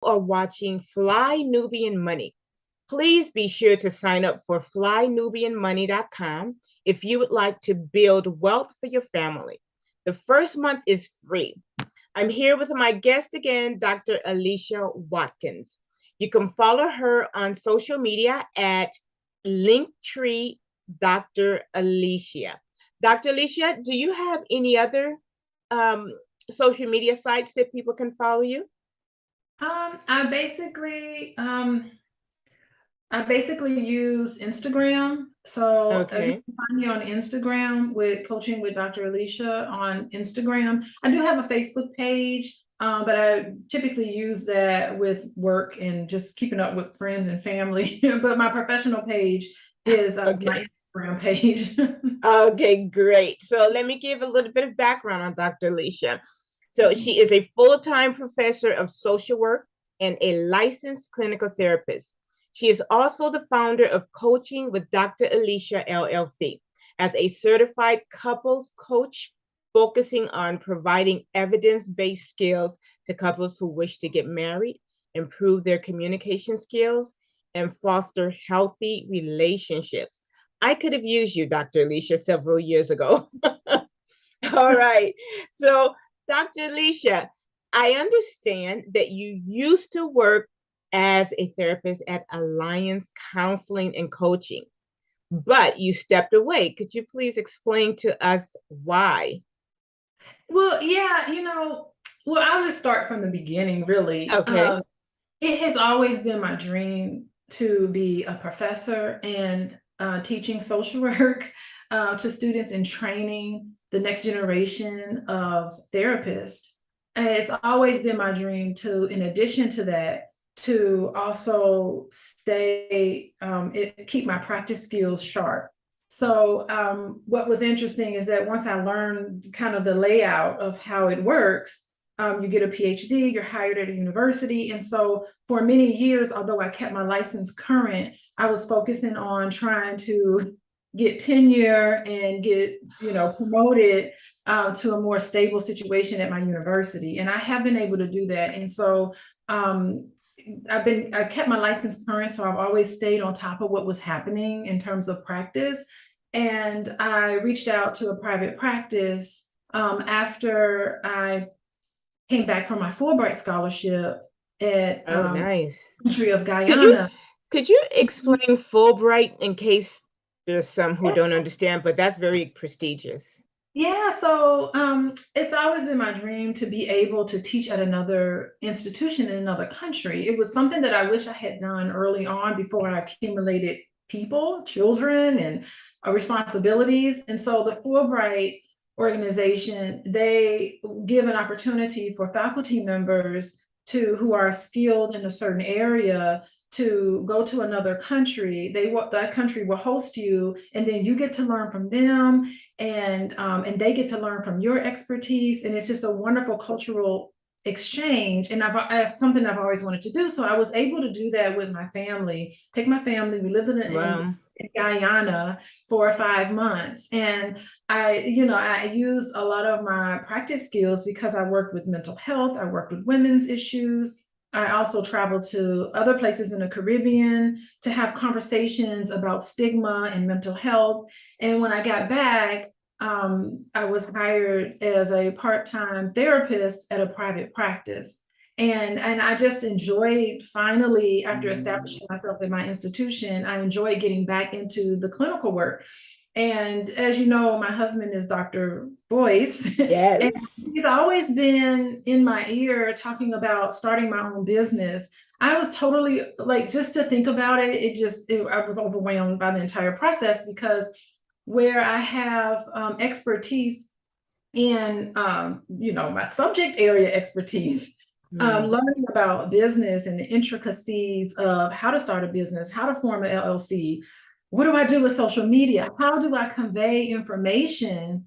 Are watching Fly Nubian Money. Please be sure to sign up for flynubianmoney.com if you would like to build wealth for your family. The first month is free. I'm here with my guest again, Dr. Alicia Watkins. You can follow her on social media at Linktree Dr. Alicia. Dr. Alicia, do you have any other um, social media sites that people can follow you? I basically use Instagram. So you Okay. can find me on Instagram with Coaching with Dr. Alicia on Instagram. I do have a Facebook page, but I typically use that with work and just keeping up with friends and family. But my professional page is Okay. my Instagram page. Okay, great. So let me give a little bit of background on Dr. Alicia. So she is a full-time professor of social work and a licensed clinical therapist. She is also the founder of Coaching with Dr. Alicia LLC as a certified couples coach focusing on providing evidence-based skills to couples who wish to get married, improve their communication skills, and foster healthy relationships. I could have used you, Dr. Alicia, several years ago. All right. So, Dr. Alicia, I understand that you used to work as a therapist at Alliance Counseling and Coaching, but you stepped away. Could you please explain to us why? Well, yeah, well, I'll just start from the beginning, really. Okay. It has always been my dream to be a professor and teaching social work to students and training the next generation of therapists. And it's always been my dream to, in addition to that, to also keep my practice skills sharp. So what was interesting is that once I learned kind of the layout of how it works, you get a PhD, you're hired at a university. And so for many years, although I kept my license current, I was focusing on trying to get tenure and get, promoted to a more stable situation at my university. And I have been able to do that. And so I kept my license current. So I've always stayed on top of what was happening in terms of practice. And I reached out to a private practice after I came back from my Fulbright scholarship at Oh, nice. country of Could you Guyana. could you explain Fulbright in case there's some who don't understand, but that's very prestigious. Yeah, so it's always been my dream to be able to teach at another institution in another country. It was something that I wish I had done early on before I accumulated people, children, and responsibilities. And so the Fulbright organization, they give an opportunity for faculty members to who are skilled in a certain area to go to another country. That country will host you, and then you get to learn from them, and they get to learn from your expertise, and it's just a wonderful cultural exchange. And I have something I've always wanted to do, so I was able to do that with my family. Take my family. We lived Wow. in Guyana for 5 months, and I used a lot of my practice skills because I worked with mental health. I worked with women's issues. I also traveled to other places in the Caribbean to have conversations about stigma and mental health. And when I got back, I was hired as a part-time therapist at a private practice. And I just enjoyed, finally, after establishing myself in my institution, I enjoyed getting back into the clinical work. And as you know, my husband is Dr. Boyce, and Yes. he's always been in my ear talking about starting my own business. I was totally like, just to think about it, I was overwhelmed by the entire process, because where I have expertise in, my subject area expertise, Mm. learning about business and the intricacies of how to start a business, how to form an LLC. What do I do with social media? How do I convey information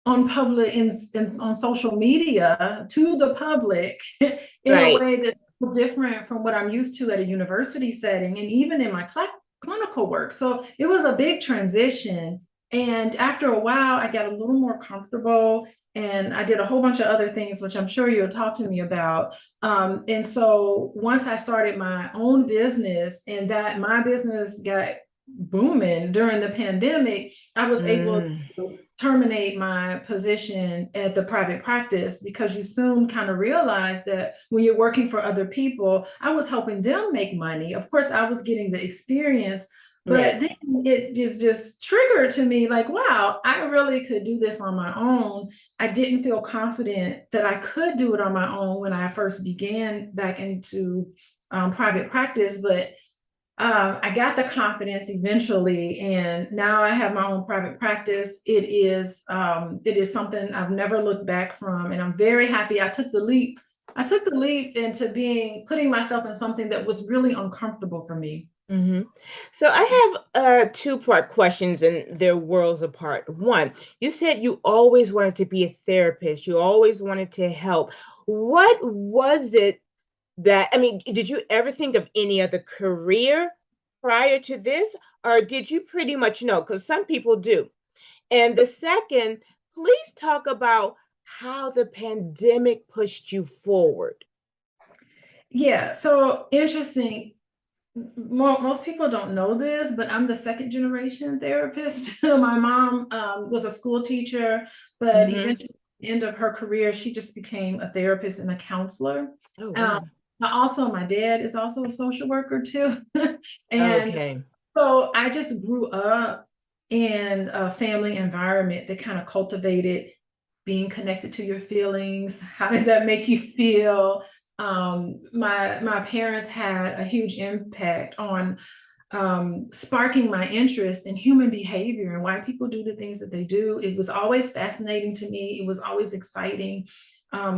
on on social media to the public in a Right. way that's different from what I'm used to at a university setting and even in my clinical work. So it was a big transition. And after a while, I got a little more comfortable and I did a whole bunch of other things, which I'm sure you'll talk to me about. And so once I started my own business and that my business got booming during the pandemic, I was able Mm, to terminate my position at the private practice because you soon kind of realize that when you're working for other people, I was helping them make money. Of course, I was getting the experience, but right. then it just triggered to me like, wow, I really could do this on my own. I didn't feel confident that I could do it on my own when I first began back into private practice, but I got the confidence eventually, and now I have my own private practice. It is something I've never looked back from, and I'm very happy I took the leap. I took the leap into putting myself in something that was really uncomfortable for me. Hmm. So I have two-part questions, and they're worlds apart. One, you said you always wanted to be a therapist. You always wanted to help. What was it that, I mean, did you ever think of any other career prior to this, or did you pretty much know? Because some people do. And the second, please talk about how the pandemic pushed you forward. Yeah, so interesting. Most people don't know this, but I'm the second generation therapist. My mom was a school teacher, but Hmm. eventually, at the end of her career, she just became a therapist and a counselor. Oh, Um, wow. Also, my dad is also a social worker too. And Okay. so I just grew up in a family environment that kind of cultivated being connected to your feelings. How does that make you feel? My parents had a huge impact on sparking my interest in human behavior and why people do the things that they do. It was always fascinating to me. It was always exciting.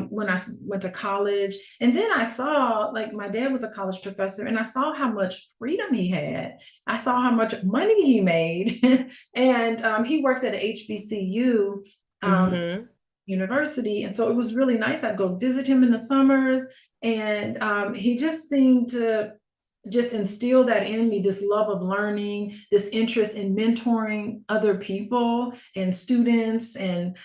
When I went to college, and then I saw, like, my dad was a college professor, and I saw how much freedom he had. I saw how much money he made, and he worked at a HBCU. Hmm. University. And so it was really nice. I'd go visit him in the summers. And he just seemed to just instill that in me, this love of learning, this interest in mentoring other people and students, and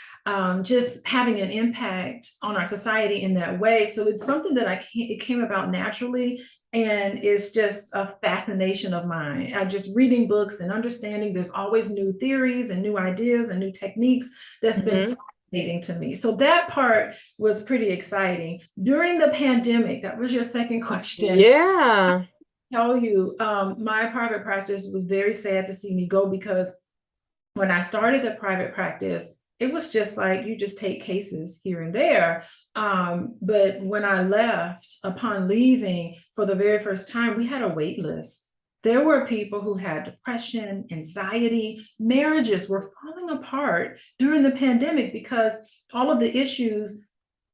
just having an impact on our society in that way. So it's something that it came about naturally. And it's just a fascination of mine. I just reading books and understanding there's always new theories and new ideas and new techniques that's been Hmm. fascinating to me. So that part was pretty exciting. During the pandemic, that was your second question. Yeah. Tell you, my private practice was very sad to see me go because when I started the private practice, it was just like you just take cases here and there. But when I left, upon leaving for the very first time, we had a wait list. There were people who had depression, anxiety, marriages were falling apart during the pandemic because all of the issues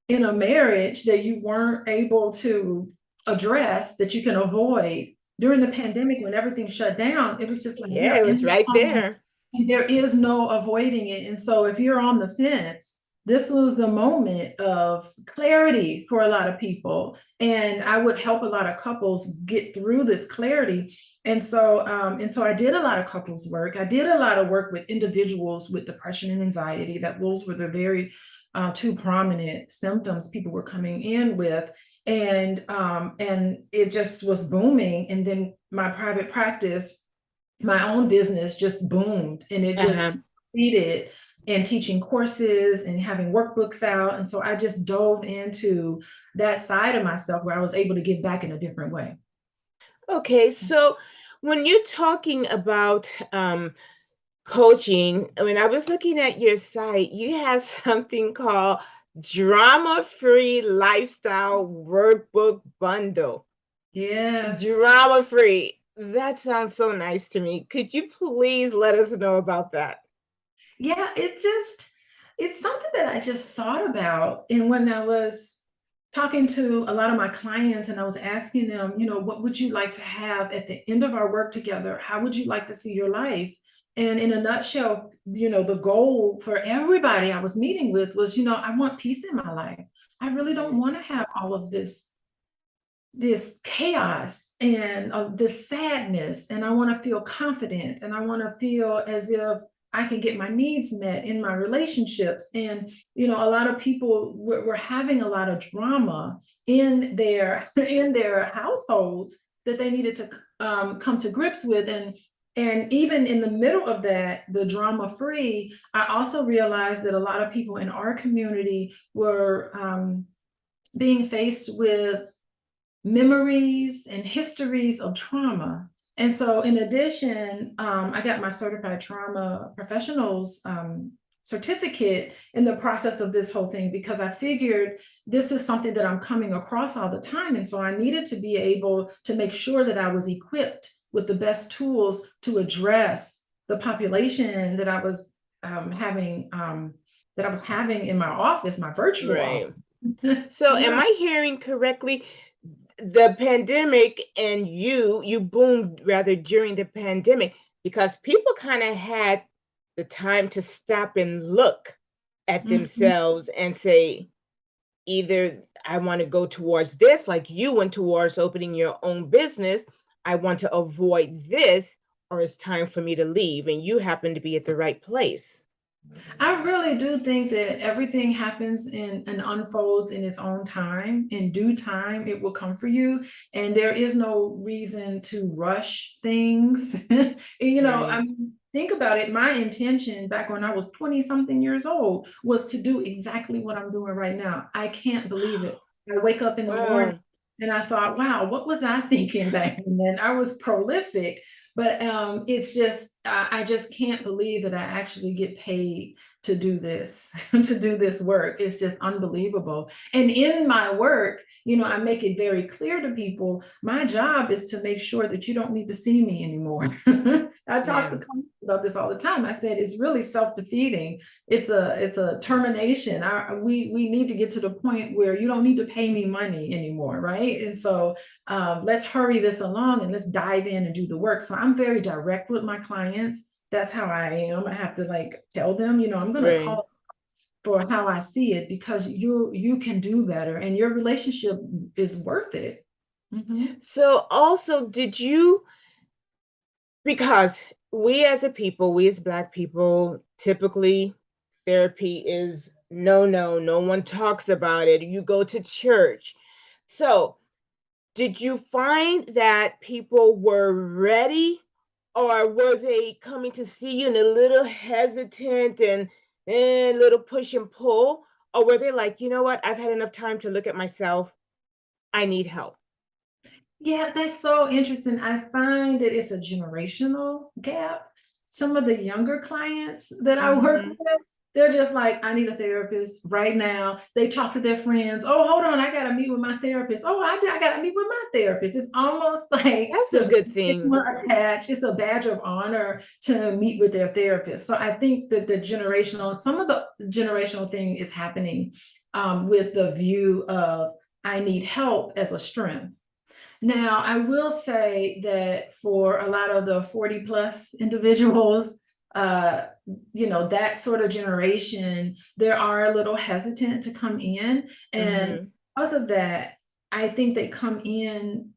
in a marriage that you weren't able to address, that you can avoid during the pandemic when everything shut down. It was just like Yeah, you're it in was your right home there. and there is no avoiding it. And so if you're on the fence, this was the moment of clarity for a lot of people. And I would help a lot of couples get through this clarity. And so I did a lot of couples work. I did a lot of work with individuals with depression and anxiety. That those were the very two prominent symptoms people were coming in with. And it just was booming. And then my private practice, my own business just boomed, and it Uh-huh. just succeeded in teaching courses and having workbooks out. And so I just dove into that side of myself where I was able to give back in a different way. Okay, so when you're talking about coaching, I mean, I was looking at your site, you have something called Drama-Free Lifestyle Workbook Bundle. Yes. Drama-free. That sounds so nice to me. Could you please let us know about that? Yeah, it's something that I just thought about. And when I was talking to a lot of my clients and I was asking them, what would you like to have at the end of our work together? How would you like to see your life? And in a nutshell, the goal for everybody I was meeting with was, I want peace in my life. I really don't want to have all of this chaos and this sadness, and I want to feel confident, and I want to feel as if I can get my needs met in my relationships. And, you know, a lot of people were having a lot of drama in their in their households that they needed to come to grips with. And even in the middle of that, the drama free, I also realized that a lot of people in our community were being faced with memories and histories of trauma. And so in addition, I got my certified trauma professionals certificate in the process of this whole thing, because I figured this is something that I'm coming across all the time. And so I needed to be able to make sure that I was equipped with the best tools to address the population that I was having in my office, my virtual Right. office. So Yeah. am I hearing correctly? The pandemic and you boomed rather during the pandemic because people kind of had the time to stop and look at Mhm. themselves and say, either I want to go towards this, like you went towards opening your own business, I want to avoid this, or it's time for me to leave. And you happen to be at the right place. I really do think that everything happens in and unfolds in its own time. In due time, it will come for you. And there is no reason to rush things. You know, I Right. mean, think about it. My intention back when I was 20 something years old was to do exactly what I'm doing right now. I can't believe it. I wake up in the morning Wow. and I thought, wow, what was I thinking back then? I was prolific, but it's just, I just can't believe that I actually get paid to do this, to do this work. It's just unbelievable. And in my work, you know, I make it very clear to people, my job is to make sure that you don't need to see me anymore. I talk to Yeah. clients about this all the time. I said, it's really self-defeating. It's a termination. We need to get to the point where you don't need to pay me money anymore, right? And so let's hurry this along and let's dive in and do the work. So I'm very direct with my clients. That's how I am. I have to like tell them, you know, I'm going to Right. call for how I see it, because you can do better and your relationship is worth it. Mhm. So also, did you, because we as a people, we as Black people, typically therapy is no, no, no one talks about it. You go to church. So, did you find that people were ready, or were they coming to see you and a little hesitant and a little push and pull? Or were they like, you know what, I've had enough time to look at myself. I need help. Yeah, that's so interesting. I find that it's a generational gap. Some of the younger clients that I work Hmm. with, they're just like, I need a therapist right now. They talk to their friends. Oh, hold on, I gotta meet with my therapist. Oh, I gotta meet with my therapist. It's almost like That's a there's good a thing. stigma attached. It's a badge of honor to meet with their therapist. So I think that some of the generational thing is happening with the view of I need help as a strength. Now, I will say that for a lot of the 40 plus individuals, uh, you know, that sort of generation, they are a little hesitant to come in. And Hmm. because of that, I think they come in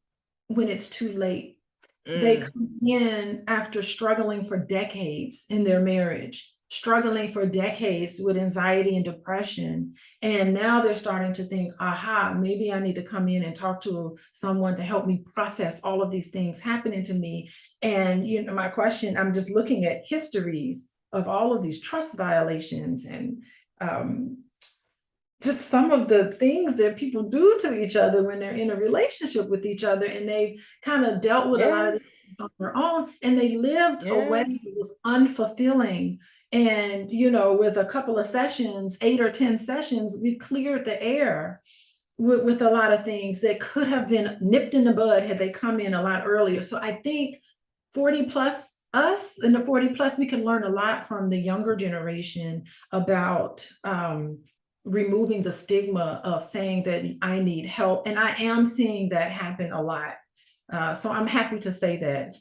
when it's too late. They Mm. come in after struggling for decades in their marriage, struggling for decades with anxiety and depression. And now they're starting to think, aha, maybe I need to come in and talk to someone to help me process all of these things happening to me. And, you know, my question, I'm just looking at histories of all of these trust violations and um, just some of the things that people do to each other when they're in a relationship with each other, and they kind of dealt with a lot of Yeah. this on their own, and they lived a way Yeah. that was unfulfilling. And you know, with a couple of sessions, 8 or 10 sessions, we cleared the air with a lot of things that could have been nipped in the bud had they come in a lot earlier. So I think 40 plus us, in the 40 plus, we can learn a lot from the younger generation about removing the stigma of saying that I need help. And I am seeing that happen a lot. So I'm happy to say that.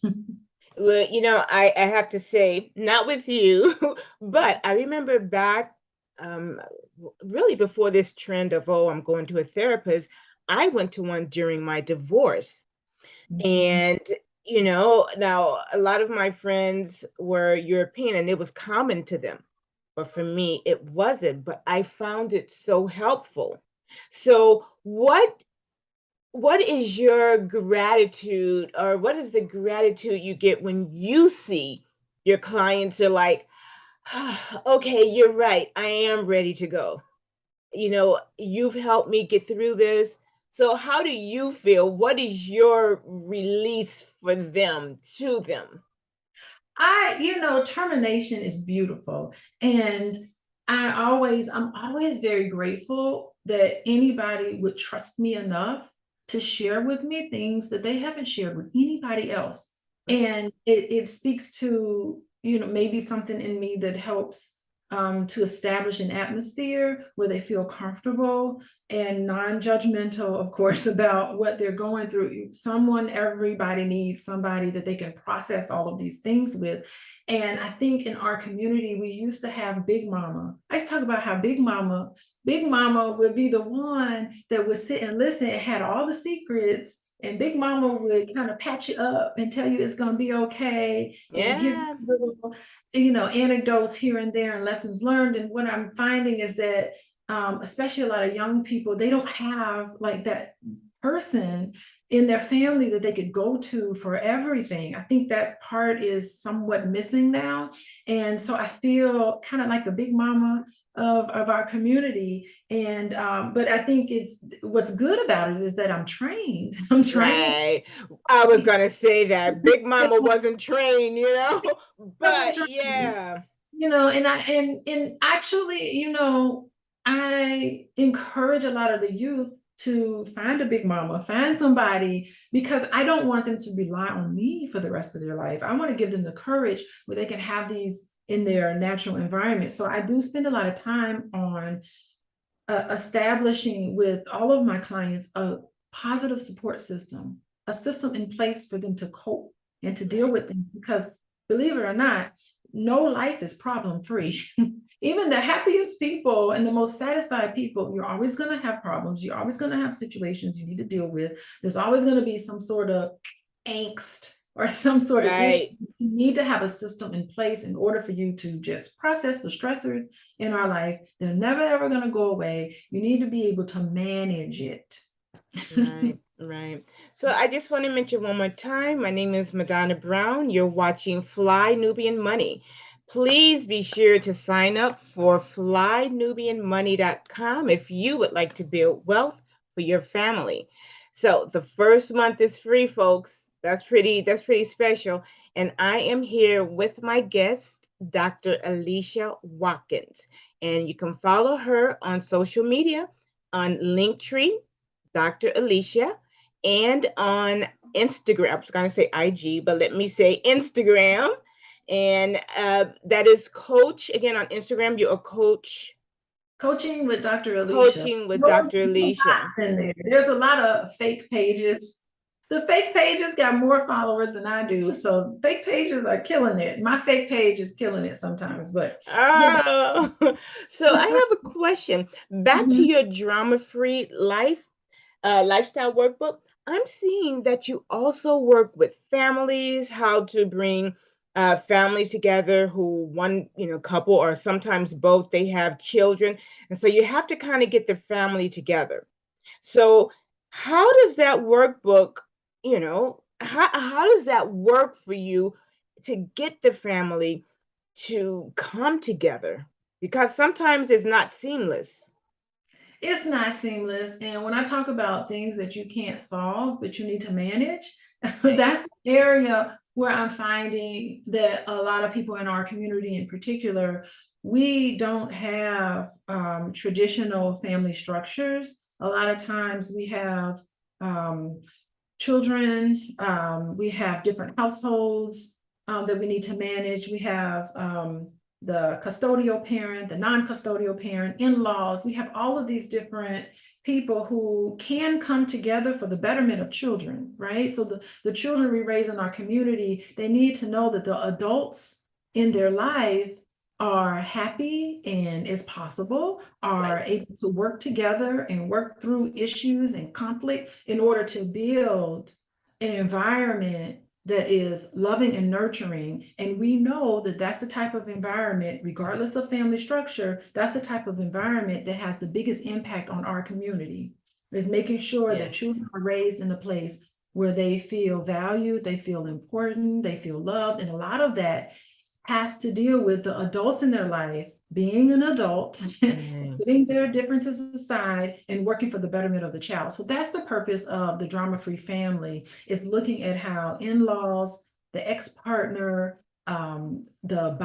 Well, I have to say, not with you, but I remember back, um, really before this trend of, oh, I'm going to a therapist, I went to one during my divorce. Mhm. And, now a lot of my friends were European and it was common to them. But for me, it wasn't, but I found it so helpful. So what is your gratitude, or what is the gratitude you get when you see your clients are like, "Ah, okay, you're right. I am ready to go. You've helped me get through this." So how do you feel? What is your release for them, to them? Termination is beautiful. And I'm always very grateful that anybody would trust me enough to share with me things that they haven't shared with anybody else. And it speaks to, maybe something in me that helps to establish an atmosphere where they feel comfortable and non-judgmental, of course, about what they're going through. Everybody needs somebody that they can process all of these things with. And I think in our community, we used to have Big Mama. I used to talk about how Big Mama would be the one that would sit and listen and had all the secrets. And Big Mama would kind of patch you up and tell you it's going to be okay and give you Yeah, little, anecdotes here and there and lessons learned. And what I'm finding is that, especially a lot of young people, they don't have like that person in their family that they could go to for everything. I think that part is somewhat missing now. And so I feel kind of like the Big Mama of our community. And but I think it's what's good about it is that I'm trained. I'm trained. right. I was gonna say that Big Mama wasn't trained, Wasn't but trained. yeah, And actually, I encourage a lot of the youth to find a Big Mama, find somebody, because I don't want them to rely on me for the rest of their life. I want to give them the courage where they can have these in their natural environment. So I do spend a lot of time on establishing with all of my clients a positive support system, a system in place for them to cope and to deal right, with things. Because believe it or not, no life is problem free. Even the happiest people and the most satisfied people, you're always going to have problems. You're always going to have situations you need to deal with. There's always going to be some sort of angst or some sort of issue. right, You need to have a system in place in order for you to just process the stressors in our life. They're never ever going to go away. You need to be able to manage it. right, right. So I just want to mention one more time. My name is Madonna Brown. You're watching Fly Nubian Money. Please be sure to sign up for flynubianmoney.com if you would like to build wealth for your family. So the first month is free, folks. That's pretty special. And I am here with my guest, Dr. Alicia Watkins. And you can follow her on social media on Linktree, Dr. Alicia, and on Instagram. I was going to say IG, but let me say Instagram. And that is Coach. Again, on Instagram, you're a coach, Coaching with Dr. Alicia. coaching with No, Dr. no Alicia. bots in there. There's a lot of fake pages. The fake pages got more followers than I do. So fake pages are killing it. My fake page is killing it sometimes, but yeah. Oh, so I have a question. Back to Mhm. your drama-free lifestyle workbook. I'm seeing that you also work with families, how to bring families together who one, couple or sometimes both, they have children. And so you have to kind of get the family together. So how does that workbook, how does that work for you to get the family to come together? Because sometimes it's not seamless. It's not seamless. And when I talk about things that you can't solve, but you need to manage, Right. that's the area where I'm finding that a lot of people in our community in particular, we don't have traditional family structures. A lot of times we have um, children, we have different households that we need to manage. We have the custodial parent, the non-custodial parent, in-laws. We have all of these different people who can come together for the betterment of children, right? So the children we raise in our community, they need to know that the adults in their life are happy and is possible, Right. are able to work together and work through issues and conflict in order to build an environment that is loving and nurturing. And we know that that's the type of environment, regardless of family structure, that's the type of environment that has the biggest impact on our community, is making sure that Yes. children are raised in a place where they feel valued, they feel important, they feel loved. And a lot of that has to deal with the adults in their life being an adult, Mm. putting their differences aside and working for the betterment of the child. So that's the purpose of the drama-free family, is looking at how in-laws, the ex-partner, the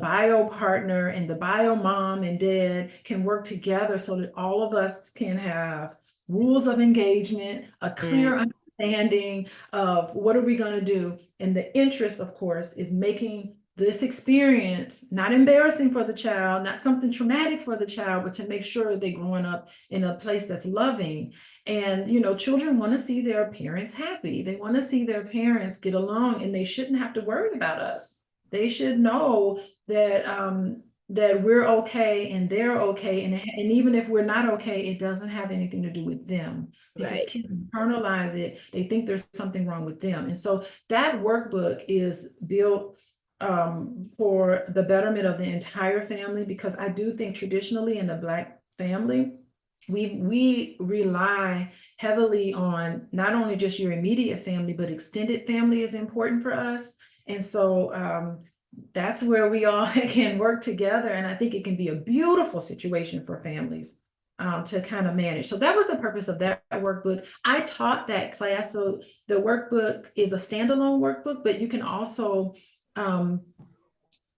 bio partner and the bio mom and dad can work together so that all of us can have rules of engagement, a clear understanding of what are we going to do. And the interest, of course, is making this experience not embarrassing for the child, not something traumatic for the child, but to make sure they're growing up in a place that's loving. And, you know, children want to see their parents happy. They want to see their parents get along, and they shouldn't have to worry about us. They should know that that we're okay and they're okay. And even if we're not okay, it doesn't have anything to do with them, because Right. kids internalize it. They think there's something wrong with them. And so that workbook is built for the betterment of the entire family, because I do think traditionally in the Black family, we rely heavily on not only just your immediate family, but extended family is important for us. And so that's where we all can work together. And I think it can be a beautiful situation for families to kind of manage. So that was the purpose of that workbook. I taught that class. So the workbook is a standalone workbook, but you can also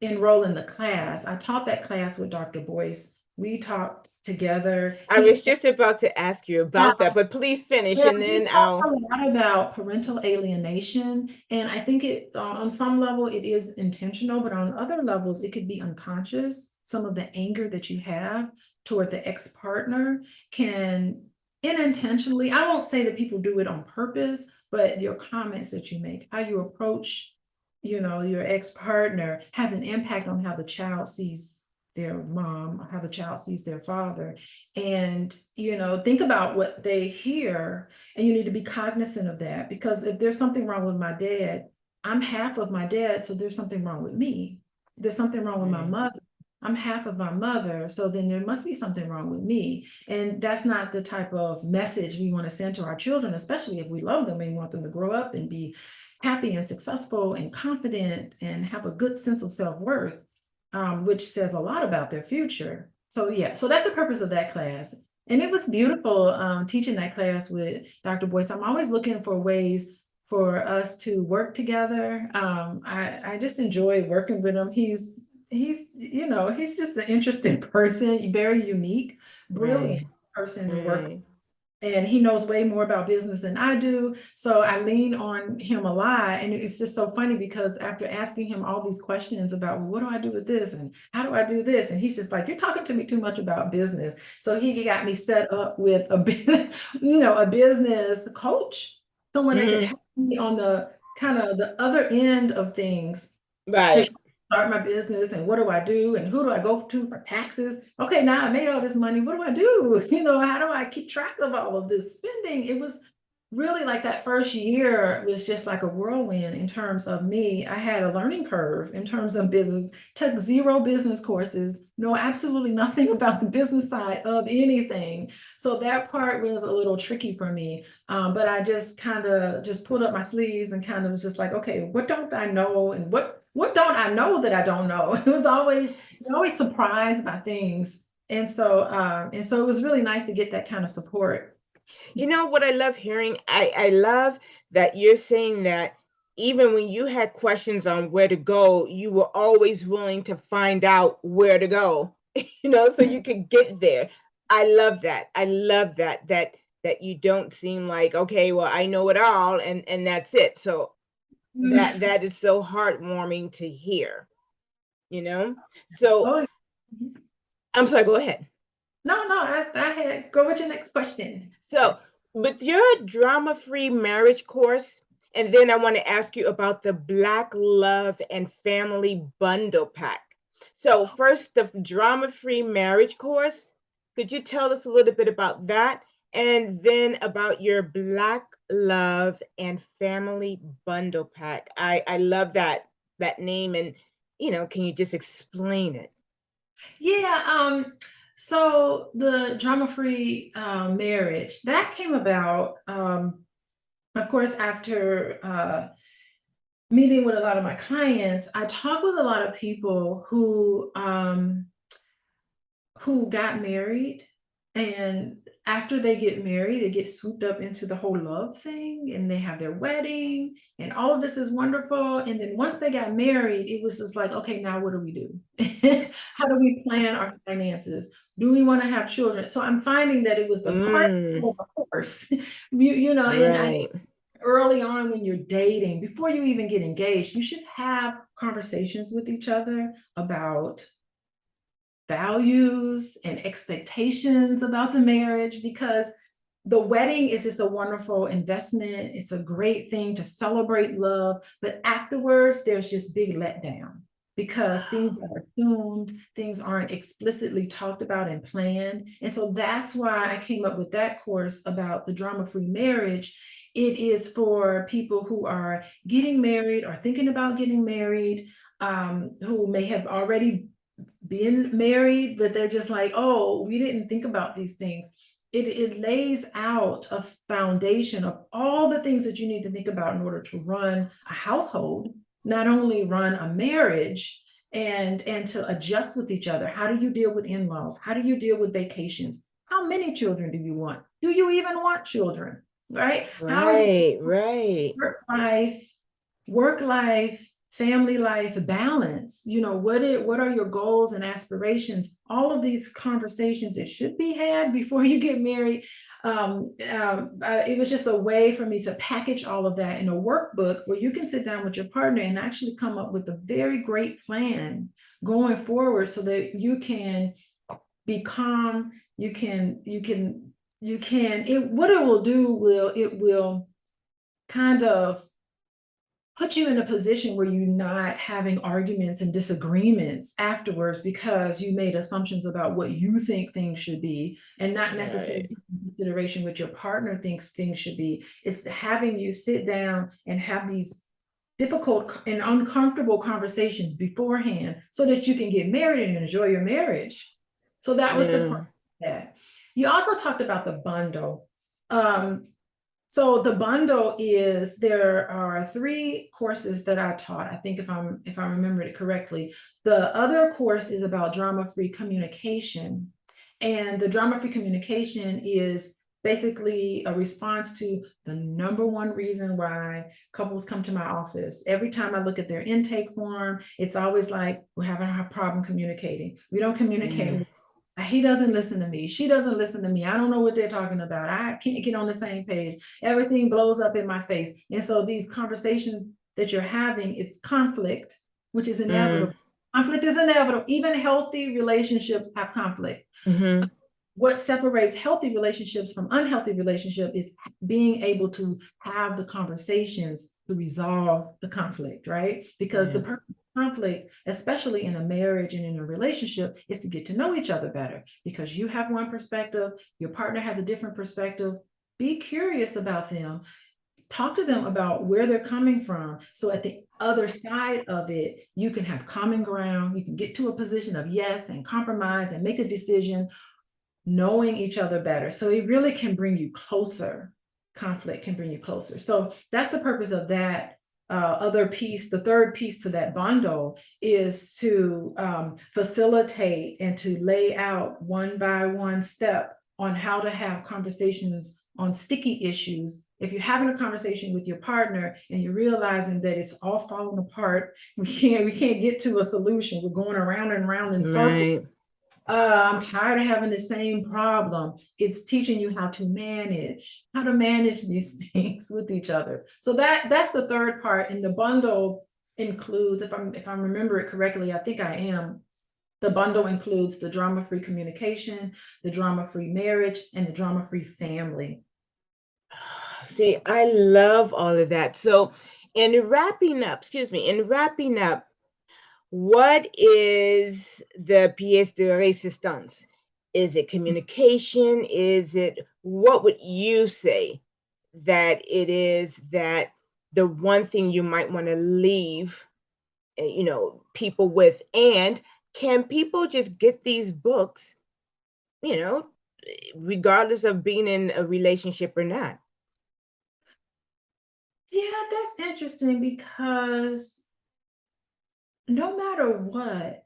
enroll in the class. I taught that class with Dr. Boyce. We talked together. I was just about to ask you about that, but please finish and He then talks a I'll. lot about parental alienation, and I think it on some level it is intentional, but on other levels it could be unconscious. Some of the anger that you have toward the ex-partner can unintentionally, I won't say that people do it on purpose, but your comments that you make, how you approach, you know, your ex-partner has an impact on how the child sees their mom, or how the child sees their father. And, you know, think about what they hear, and you need to be cognizant of that, because if there's something wrong with my dad, I'm half of my dad, so there's something wrong with me. If there's something wrong with my mother, I'm half of my mother, so then there must be something wrong with me. And that's not the type of message we want to send to our children, especially if we love them and want them to grow up and be happy and successful and confident and have a good sense of self-worth, which says a lot about their future. So yeah, so that's the purpose of that class. And it was beautiful teaching that class with Dr. Boyce. I'm always looking for ways for us to work together. I just enjoy working with him. He's you know, he's just an interesting person, very unique, brilliant Right. person to work with. Right. And he knows way more about business than I do. So I lean on him a lot. And it's just so funny, because after asking him all these questions about, well, what do I do with this? And how do I do this? And he's just like, you're talking to me too much about business. So he got me set up with you know, a business coach, someone that could help me on the kind of the other end of things. Hey, Right. start my business, and what do I do, and who do I go to for taxes? Okay, now I made all this money, what do I do? You know, how do I keep track of all of this spending? It was really like that first year was just like a whirlwind in terms of me. I had a learning curve in terms of business, took 0 business courses, know absolutely nothing about the business side of anything. So that part was a little tricky for me. But I just kind of just pulled up my sleeves and kind of was just like, okay, what don't I know? And what don't I know that I don't know? It was always, you're always surprised by things. And so it was really nice to get that kind of support. You know what I love hearing? I love that you're saying that even when you had questions on where to go, you were always willing to find out where to go, so you could get there. I love that. I love that you don't seem like, okay, well, I know it all and that's it. So that is so heartwarming to hear, you know? So Oh, I'm sorry, go ahead. no, I had go with your next question. So, with your drama-free marriage course, and then I want to ask you about the Black Love and Family Bundle Pack. So, first, the drama-free marriage course. Could you tell us a little bit about that? And then about your Black love, and family bundle pack. I love that name, and can you just explain it? Yeah, so the drama-free marriage that came about, of course, after meeting with a lot of my clients. I talk with a lot of people who got married, and after they get married, they get swooped up into the whole love thing, and they have their wedding, and all of this is wonderful. And then once they got married, it was just like, okay, now what do we do? How do we plan our finances? Do we want to have children? So I'm finding that it was the cart Mm, before the horse. And I right. early on when you're dating, before you even get engaged, you should have conversations with each other about values and expectations about the marriage, because the wedding is just a wonderful investment. It's a great thing to celebrate love, but afterwards there's just big letdown because things are assumed, things aren't explicitly talked about and planned. And so that's why I came up with that course about the drama-free marriage. It is for people who are getting married or thinking about getting married, who may have already been married, but they're just like, oh, we didn't think about these things. It lays out a foundation of all the things that you need to think about in order to run a household, not only run a marriage, and to adjust with each other. How do you deal with in-laws? How do you deal with vacations? How many children do you want? Do you even want children? Right? How are you Right, right. work life, family life balance? What are your goals and aspirations? All of these conversations that should be had before you get married. It was just a way for me to package all of that in a workbook where you can sit down with your partner and actually come up with a very great plan going forward, so that you can be calm. What it will do, it will kind of put you in a position where you're not having arguments and disagreements afterwards because you made assumptions about what you think things should be, and not necessarily Right. taking consideration what your partner thinks things should be. It's having you sit down and have these difficult and uncomfortable conversations beforehand so that you can get married and enjoy your marriage. So that was the part Yeah. of that. You also talked about the bundle. Um, so the bundle is, there are 3 courses that I taught. I think if I remember it correctly. The other course is about drama-free communication. And the drama-free communication is basically a response to the number one reason why couples come to my office. Every time I look at their intake form, it's always like, we're having a problem communicating. We don't communicate. Mm, He doesn't listen to me. She doesn't listen to me. I don't know what they're talking about. I can't get on the same page. Everything blows up in my face. And so these conversations that you're having, it's conflict, which is mm, inevitable. Conflict is inevitable. Even healthy relationships have conflict. mm-hmm. What separates healthy relationships from unhealthy relationship is being able to have the conversations to resolve the conflict, right? Because the Yeah. purpose of conflict, especially in a marriage and in a relationship, is to get to know each other better, because you have one perspective, your partner has a different perspective. Be curious about them. Talk to them about where they're coming from. So at the other side of it, you can have common ground. You can get to a position of yes and compromise and make a decision, knowing each other better. So it really can bring you closer. Conflict can bring you closer. So that's the purpose of that other piece. The third piece to that bundle is to facilitate and to lay out one by one step on how to have conversations on sticky issues. If you're having a conversation with your partner and you're realizing that it's all falling apart, we can't get to a solution. We're going around and around in circles. Right. I'm tired of having the same problem. It's teaching you how to manage these things with each other. So that's the third part. And the bundle includes, if I remember it correctly, I think I am, the bundle includes the drama-free communication, the drama-free marriage, and the drama-free family. See, I love all of that. So, in wrapping up, what is the pièce de résistance? Is it communication? Is it, what would you say? that it is that the one thing you might want to leave, people with? And can people just get these books, you know, regardless of being in a relationship or not? Yeah, that's interesting because no matter what,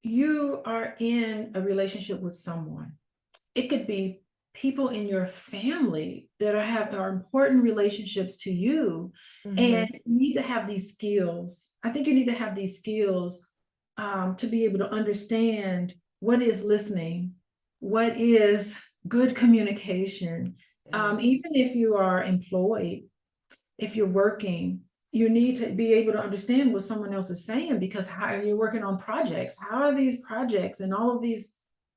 you are in a relationship with someone. It could be people in your family that are important relationships to you, Hmm. and you need to have these skills. I think you need to have these skills to be able to understand what is listening, what is good communication. Yeah. Even if you are employed, if you're working, you need to be able to understand what someone else is saying, because how you're working on projects, how are these projects and all of these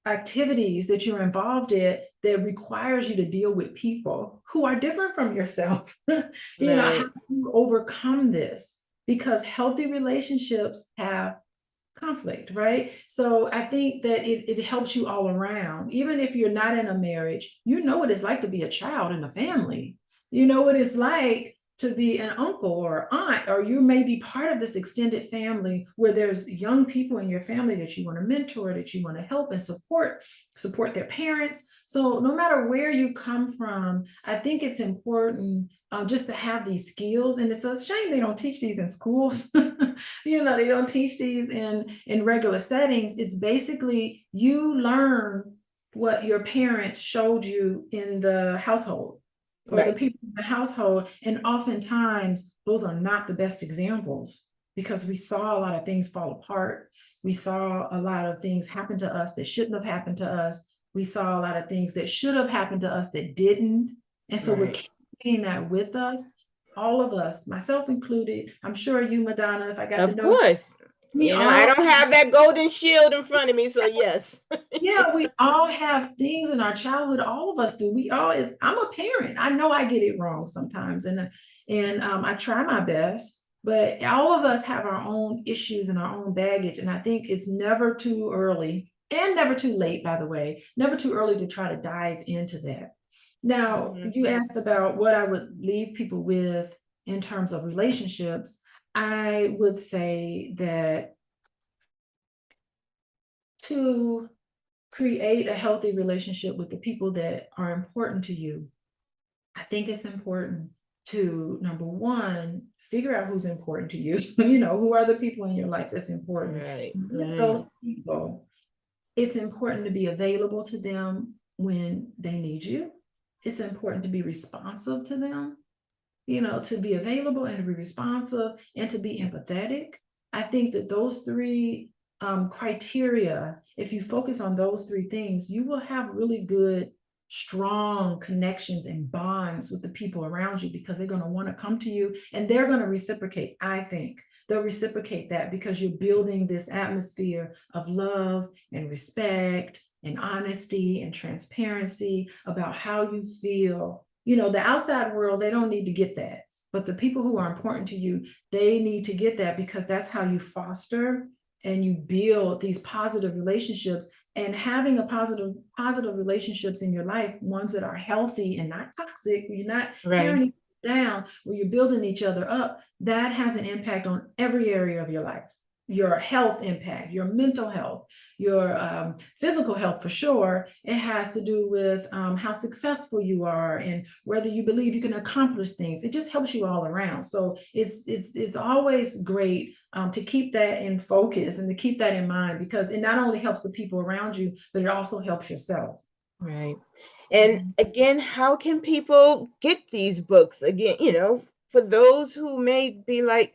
activities that you're involved in that requires you to deal with people who are different from yourself. How Right. do you overcome this? Because healthy relationships have conflict, right? So I think that it helps you all around. Even if you're not in a marriage, you know what it's like to be a child in a family. You know what it's like to be an uncle or aunt, or you may be part of this extended family where there's young people in your family that you want to mentor, that you want to help and support their parents. So no matter where you come from, I think it's important just to have these skills. And it's a shame they don't teach these in schools. They don't teach these in regular settings. It's basically you learn what your parents showed you in the household, or the Right. people in the household. And oftentimes those are not the best examples, because we saw a lot of things fall apart. We saw a lot of things happen to us that shouldn't have happened to us. We saw a lot of things that should have happened to us that didn't. And so we're Right. carrying that with us, all of us, myself included. I'm sure you, Madonna, if I got to Of know you, course. we I all, don't have that golden shield in front of me, so yes. yeah, we all have things in our childhood. All of us do. We always, I'm a parent. I know I get it wrong sometimes. And I try my best, but all of us have our own issues and our own baggage. And I think it's never too early and never too late, by the way, never too early to try to dive into that. Now, Mhm. you asked about what I would leave people with in terms of relationships. I would say that to create a healthy relationship with the people that are important to you, I think it's important to, number one, figure out who's important to you. Who are the people in your life that's important? Right. With Right. those people, it's important to be available to them when they need you. It's important to be responsive to them, to be available and to be responsive and to be empathetic. I think that those three criteria, if you focus on those three things, you will have really good, strong connections and bonds with the people around you, because they're going to want to come to you and they're going to reciprocate. I think they'll reciprocate that because you're building this atmosphere of love and respect and honesty and transparency about how you feel. The outside world, they don't need to get that. But the people who are important to you, they need to get that, because that's how you foster and you build these positive relationships. And having a positive relationships in your life, ones that are healthy and not toxic, where you're not Right. tearing each other down, where you're building each other up, that has an impact on every area of your life. Your health impact, your mental health, your physical health, for sure. It has to do with how successful you are and whether you believe you can accomplish things. It just helps you all around. So it's always great to keep that in focus and to keep that in mind, because it not only helps the people around you, but it also helps yourself. Right. And again, how can people get these books? Again, for those who may be like,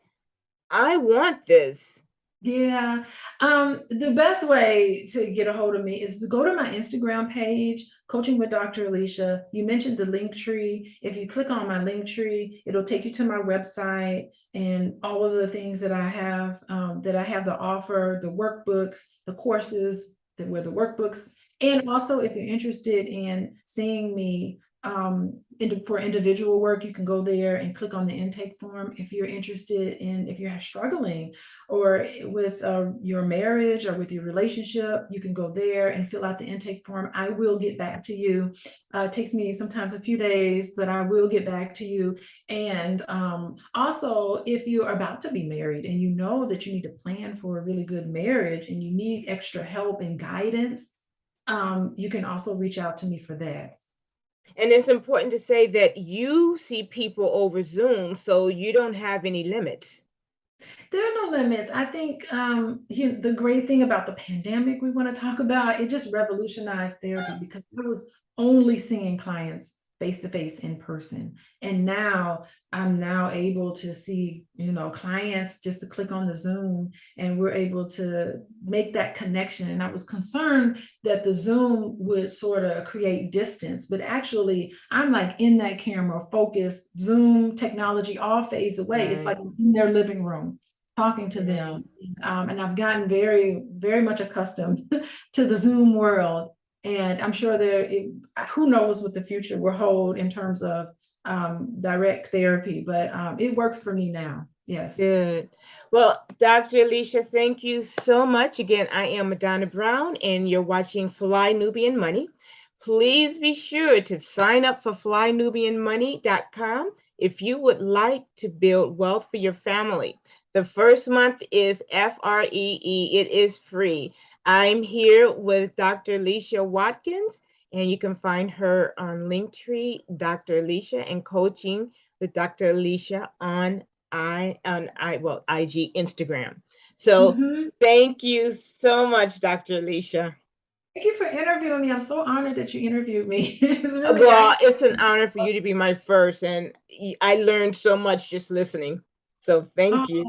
I want this. Yeah. The best way to get a hold of me is to go to my Instagram page, Coaching with Dr. Alicia. You mentioned the link tree. If you click on my link tree, it'll take you to my website and all of the things that I have to offer, the workbooks, the courses that were the workbooks. And also, if you're interested in seeing me For individual work, you can go there and click on the intake form. If you're interested in, if you're struggling or with your marriage or with your relationship, you can go there and fill out the intake form. I will get back to you. It takes me sometimes a few days, but I will get back to you. And also, if you're about to be married and you know that you need to plan for a really good marriage and you need extra help and guidance, you can also reach out to me for that. And it's important to say that you see people over Zoom, so you don't have any limits. There are no limits. I think the great thing about the pandemic we want to talk about, it just revolutionized therapy because I was only seeing clients face to face in person. And now I'm now able to see, clients just to click on the Zoom and we're able to make that connection. And I was concerned that the Zoom would sort of create distance, but actually I'm like in that camera focused. Zoom technology all fades away. It's Right. like in their living room talking to Right. them. And I've gotten very, very much accustomed to the Zoom world. And I'm sure who knows what the future will hold in terms of direct therapy, but it works for me now. Yes. Good. Well, Dr. Alicia, thank you so much. Again, I am Madonna Brown, and you're watching Fly Nubian Money. Please be sure to sign up for flynubianmoney.com if you would like to build wealth for your family. The first month is FREE, it is free. I'm here with Dr. Alicia Watkins, and you can find her on Linktree, Dr. Alicia, and coaching with Dr. Alicia on IG, Instagram. So Mhm. thank you so much, Dr. Alicia. Thank you for interviewing me. I'm so honored that you interviewed me. It was really Well, actually. it's an honor for you to be my first, and I learned so much just listening. So thank you.